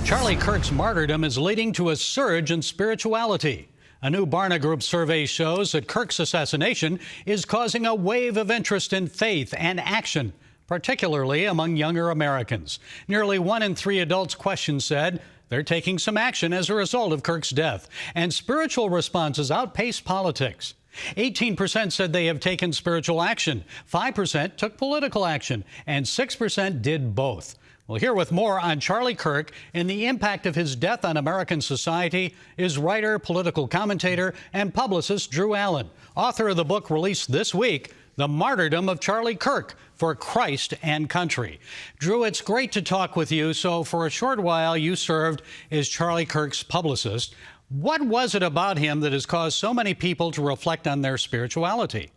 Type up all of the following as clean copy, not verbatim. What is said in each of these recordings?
Charlie Kirk's martyrdom is leading to a surge in spirituality. A new Barna Group survey shows that Kirk's assassination is causing a wave of interest in faith and action, particularly among younger Americans. Nearly 1 in 3 adults questioned said they're taking some action as a result of Kirk's death, and spiritual responses outpace politics. 18% said they have taken spiritual action, 5% took political action, and 6% did both. Well, here with more on Charlie Kirk and the impact of his death on American society is writer, political commentator, and publicist Drew Allen, author of the book released this week, The Martyrdom of Charlie Kirk, for Christ and Country. Drew, it's great to talk with you. So for a short while, you served as Charlie Kirk's publicist. What was it about him that has caused so many people to reflect on their spirituality?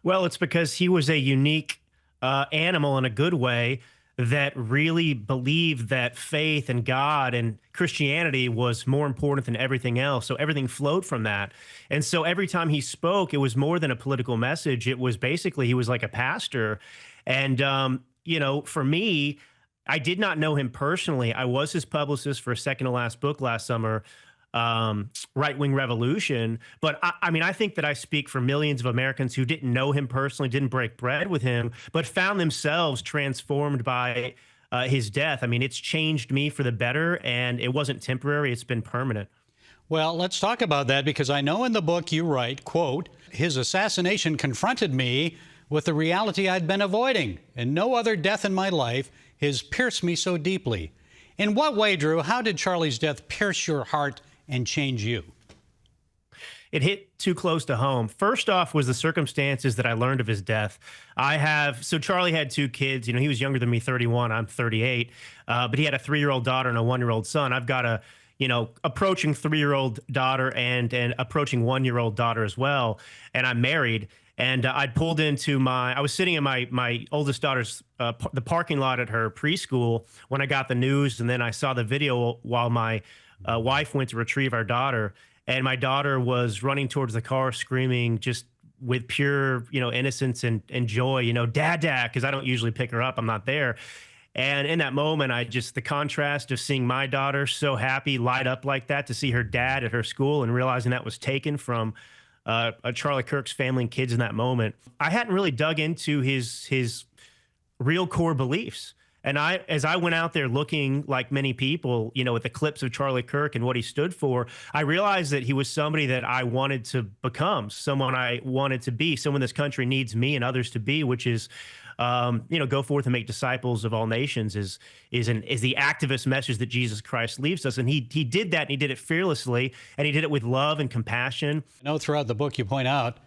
Well, it's because he was a unique animal in a good way that really believed that faith and God and Christianity was more important than everything else. So everything flowed from that. And so every time he spoke, it was more than a political message. It was basically, he was like a pastor. And, for me, I did not know him personally. I was his publicist for a second to last book last summer, Right-Wing Revolution. But I think that I speak for millions of Americans who didn't know him personally, didn't break bread with him, but found themselves transformed by his death. I mean, it's changed me for the better, and it wasn't temporary. It's been permanent. Well, let's talk about that, because I know in the book you write, quote, "His assassination confronted me with the reality I'd been avoiding, and no other death in my life has pierced me so deeply." In what way, Drew, how did Charlie's death pierce your heart and change you? It hit too close to home. First off was the circumstances that I learned of his death. So Charlie had 2 kids. He was younger than me, 31. I'm 38. But he had a 3-year-old daughter and a 1-year-old son. I've got a, approaching 3-year-old daughter and an approaching 1-year-old daughter as well. And I'm married. And I was sitting in my oldest daughter's, the parking lot at her preschool when I got the news. And then I saw the video while my wife went to retrieve our daughter. And my daughter was running towards the car, screaming just with pure, innocence and joy, "Dad, Dad," because I don't usually pick her up. I'm not there. And in that moment, the contrast of seeing my daughter so happy light up like that, to see her dad at her school and realizing that was taken from Charlie Kirk's family and kids in that moment. I hadn't really dug into his real core beliefs. And as I went out there looking like many people, at the clips of Charlie Kirk and what he stood for, I realized that he was somebody that I wanted to become, someone I wanted to be, someone this country needs me and others to be, which is, go forth and make disciples of all nations is the activist message that Jesus Christ leaves us. And he did that, and he did it fearlessly, and he did it with love and compassion. I know throughout the book you point out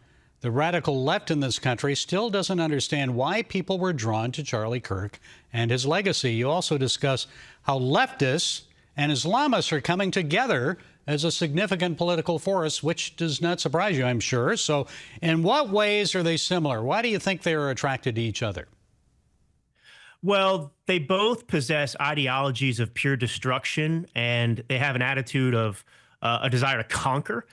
the radical left in this country still doesn't understand why people were drawn to Charlie Kirk and his legacy. You also discuss how leftists and Islamists are coming together as a significant political force, which does not surprise you, I'm sure. So in what ways are they similar? Why do you think they are attracted to each other? Well, they both possess ideologies of pure destruction, and they have an attitude of a desire to conquer.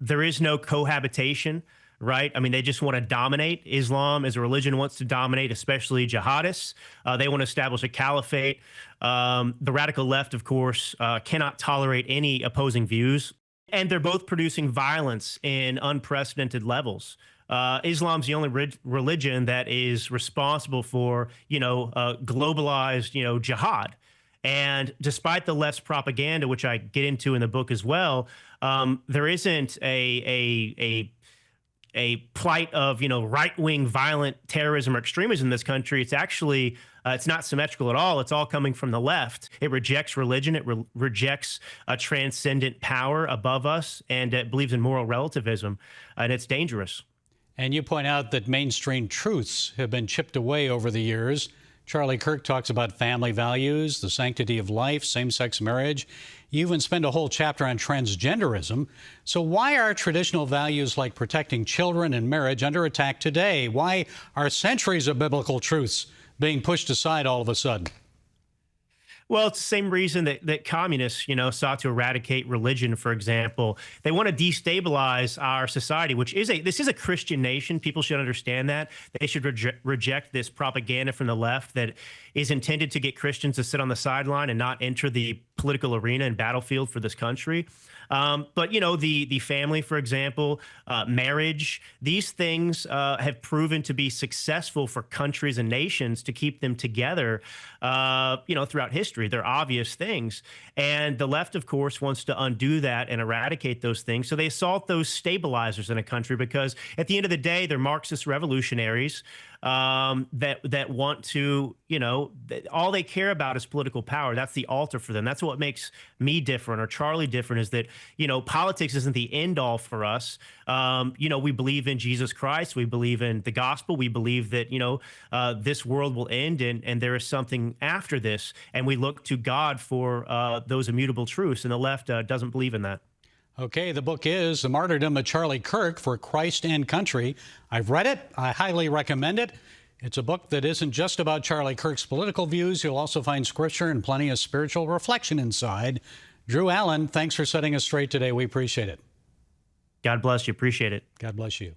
There is no cohabitation, right? I mean, they just want to dominate. Islam as a religion wants to dominate, especially jihadists. They want to establish a caliphate. The radical left, of course, cannot tolerate any opposing views. And they're both producing violence in unprecedented levels. Islam's the only religion that is responsible for, globalized, jihad. And despite the left's propaganda, which I get into in the book as well, there isn't a plight of, right-wing violent terrorism or extremism in this country. It's actually, it's not symmetrical at all. It's all coming from the left. It rejects religion. It rejects a transcendent power above us, and it believes in moral relativism, and it's dangerous. And you point out that mainstream truths have been chipped away over the years. Charlie Kirk talks about family values, the sanctity of life, same-sex marriage. You even spend a whole chapter on transgenderism. So why are traditional values like protecting children and marriage under attack today? Why are centuries of biblical truths being pushed aside all of a sudden? Well, it's the same reason that communists, sought to eradicate religion, for example. They want to destabilize our society, which is this is a Christian nation. People should understand that. They should reject this propaganda from the left that is intended to get Christians to sit on the sideline and not enter the political arena and battlefield for this country. But the family, for example, marriage, these things have proven to be successful for countries and nations to keep them together, throughout history. They're obvious things. And the left, of course, wants to undo that and eradicate those things. So they assault those stabilizers in a country because at the end of the day, they're Marxist revolutionaries that want to, all they care about is political power. That's the altar for them. That's what makes me different or Charlie different, is that, politics isn't the end all for us. We believe in Jesus Christ. We believe in the gospel. We believe that, this world will end and there is something after this. And we look to God for those immutable truths. And the left doesn't believe in that. Okay, the book is The Martyrdom of Charlie Kirk for Christ and Country. I've read it. I highly recommend it. It's a book that isn't just about Charlie Kirk's political views. You'll also find scripture and plenty of spiritual reflection inside. Drew Allen, thanks for setting us straight today. We appreciate it. God bless you. Appreciate it. God bless you.